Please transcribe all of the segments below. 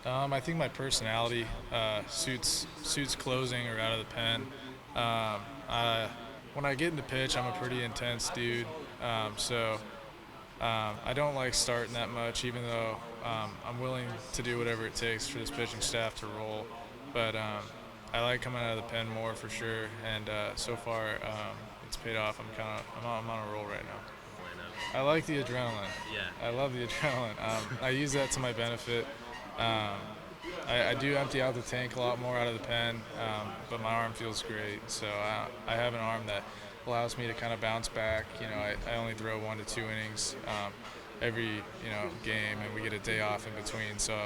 I think my personality suits closing or out of the pen. I, when I get into pitch, I'm a pretty intense dude. So I don't like starting that much, even though I'm willing to do whatever it takes for this pitching staff to roll. But I like coming out of the pen more for sure, and so far it's paid off. I'm on a roll right now. I like the adrenaline. Yeah. I love the adrenaline. I use that to my benefit. Um, I do empty out the tank a lot more out of the pen, but my arm feels great. So I have an arm that allows me to kind of bounce back. I only throw 1 to 2 innings every game, and we get a day off in between. So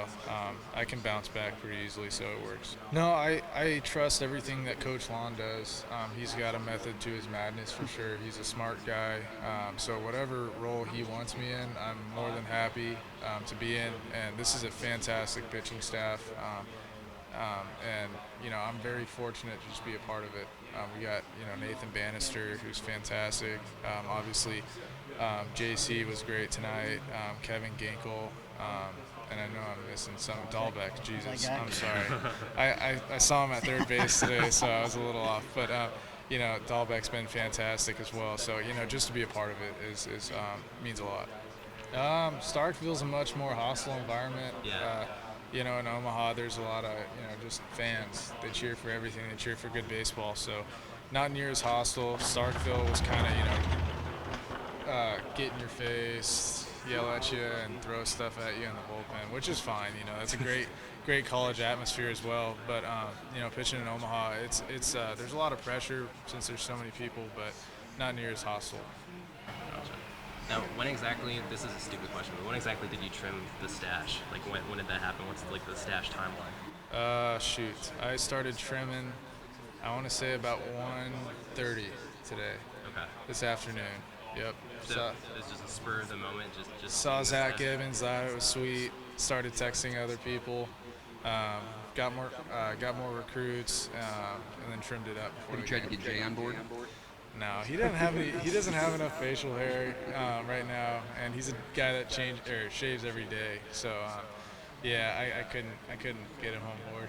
I can bounce back pretty easily. So it works. No, I trust everything that Coach Lon does. He's got a method to his madness for sure. He's a smart guy. So whatever role he wants me in, I'm more than happy to be in. And this is a fantastic pitching staff. And I'm very fortunate to just be a part of it. We got Nathan Bannister, who's fantastic. Obviously, JC was great tonight. Kevin Ginkel, and I know I'm missing some. Dahlbeck, Jesus, I'm sorry. I saw him at third base today, so I was a little off. But Dahlbeck's been fantastic as well. So just to be a part of it is means a lot. Starkville's a much more hostile environment. Yeah. In Omaha, there's a lot of, just fans. They cheer for everything. They cheer for good baseball. So not near as hostile. Starkville was kind of, get in your face, yell at you, and throw stuff at you in the bullpen, which is fine. That's a great college atmosphere as well. But, pitching in Omaha, it's there's a lot of pressure since there's so many people, but not near as hostile. Gotcha. Now, when exactly, this is a stupid question, but when exactly did you trim the stash? Like, when did that happen? What's, the stash timeline? Shoot. I started trimming, I want to say about 1:30 today. Okay. This afternoon. Yep. So it's just a spur of the moment, just saw Zach Gibbons, thought it was sweet, started texting other people, got more recruits, and then trimmed it up. Have you tried to get Jay on board? No, he doesn't have enough facial hair right now, and he's a guy that shaves every day. So I couldn't get him on board.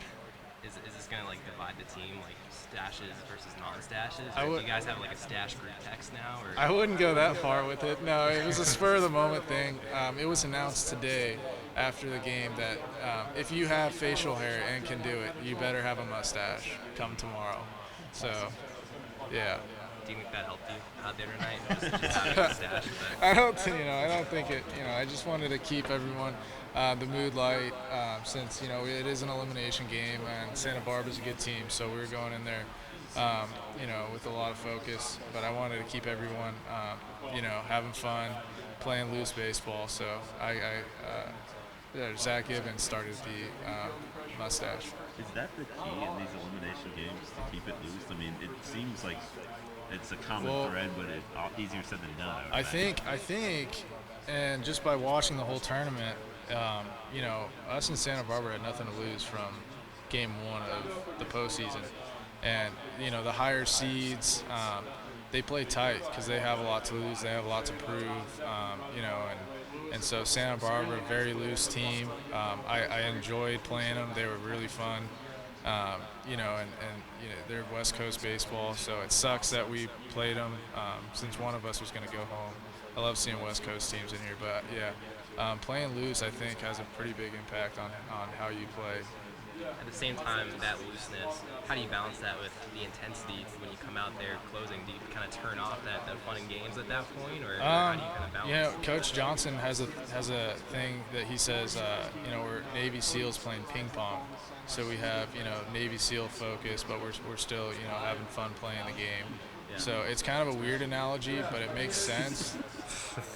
Is this gonna divide the team, stashes versus non-stashes? Or do you guys have a stash group text now? Or? I wouldn't go that far with it. No, it was a spur of the moment thing. It was announced today after the game that if you have facial hair and can do it, you better have a mustache come tomorrow. So, yeah. Do you think that helped you out there tonight? Just having a stash? I don't think it. I just wanted to keep everyone the mood light since it is an elimination game and Santa Barbara's a good team, so we were going in there, with a lot of focus. But I wanted to keep everyone, having fun, playing loose baseball. So Zach Gibbons started the mustache. Is that the key in these elimination games, to keep it loose? I mean, it seems like it's a common thread, but it's easier said than done. I think, and just by watching the whole tournament, us in Santa Barbara had nothing to lose from game one of the postseason. And, the higher seeds, they play tight because they have a lot to lose. They have a lot to prove, and so Santa Barbara, very loose team. I enjoyed playing them. They were really fun. They're West Coast baseball, so it sucks that we played them since one of us was going to go home. I love seeing West Coast teams in here, but yeah, playing loose I think has a pretty big impact on how you play. At the same time, that looseness, how do you balance that with the intensity when you come out there closing? Do you kind of turn off that fun and games at that point, or how do you kind of balance? Coach Johnson has a thing that he says, we're Navy SEALs playing ping pong. So we have, Navy SEAL focus, but we're still, having fun playing the game. Yeah. So it's kind of a weird analogy, but it makes sense.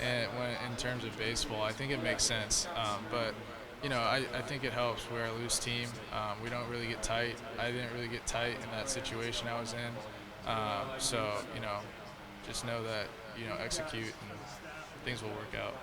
And in terms of baseball, I think it makes sense. But I think it helps. We're a loose team. We don't really get tight. I didn't really get tight in that situation I was in. So just know that execute and things will work out.